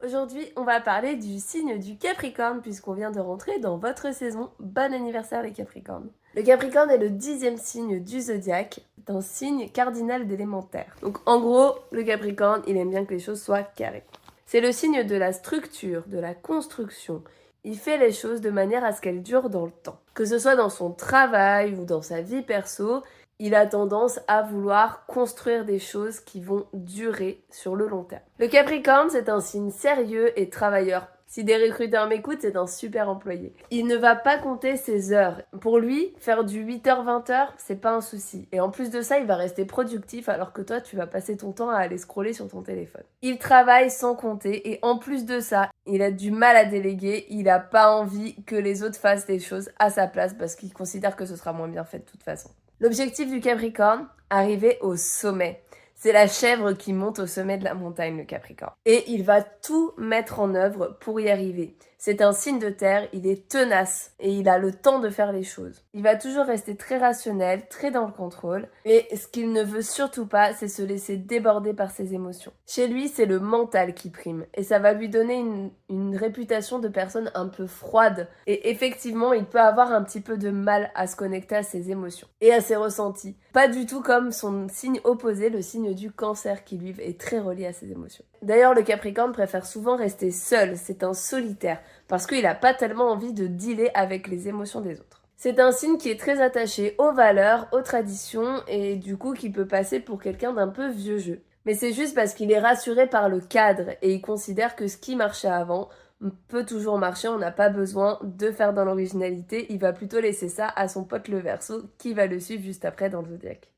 Aujourd'hui, on va parler du signe du Capricorne puisqu'on vient de rentrer dans votre saison. Bon anniversaire les Capricornes. Le Capricorne est le 10e signe du zodiaque, c'est un signe cardinal d'élémentaire. Donc en gros, le Capricorne, il aime bien que les choses soient carrées. C'est le signe de la structure, de la construction. Il fait les choses de manière à ce qu'elles durent dans le temps. Que ce soit dans son travail ou dans sa vie perso, il a tendance à vouloir construire des choses qui vont durer sur le long terme. Le Capricorne, c'est un signe sérieux et travailleur. Si des recruteurs m'écoutent, c'est un super employé. Il ne va pas compter ses heures. Pour lui, faire du 8h-20h, c'est pas un souci. Et en plus de ça, il va rester productif alors que toi, tu vas passer ton temps à aller scroller sur ton téléphone. Il travaille sans compter et en plus de ça, il a du mal à déléguer. Il n'a pas envie que les autres fassent des choses à sa place parce qu'il considère que ce sera moins bien fait de toute façon. L'objectif du Capricorne, arriver au sommet. C'est la chèvre qui monte au sommet de la montagne, le Capricorne. Et il va tout mettre en œuvre pour y arriver. C'est un signe de terre, il est tenace et il a le temps de faire les choses. Il va toujours rester très rationnel, très dans le contrôle. Et ce qu'il ne veut surtout pas, c'est se laisser déborder par ses émotions. Chez lui, c'est le mental qui prime. Et ça va lui donner une réputation de personne un peu froide. Et effectivement, il peut avoir un petit peu de mal à se connecter à ses émotions et à ses ressentis. Pas du tout comme son signe opposé, le signe du Cancer, qui lui est très relié à ses émotions. D'ailleurs, le Capricorne préfère souvent rester seul, c'est un solitaire, parce qu'il n'a pas tellement envie de dealer avec les émotions des autres. C'est un signe qui est très attaché aux valeurs, aux traditions, et du coup qui peut passer pour quelqu'un d'un peu vieux jeu. Mais c'est juste parce qu'il est rassuré par le cadre, et il considère que ce qui marchait avant peut toujours marcher, on n'a pas besoin de faire dans l'originalité, il va plutôt laisser ça à son pote le Verseau, qui va le suivre juste après dans le zodiaque.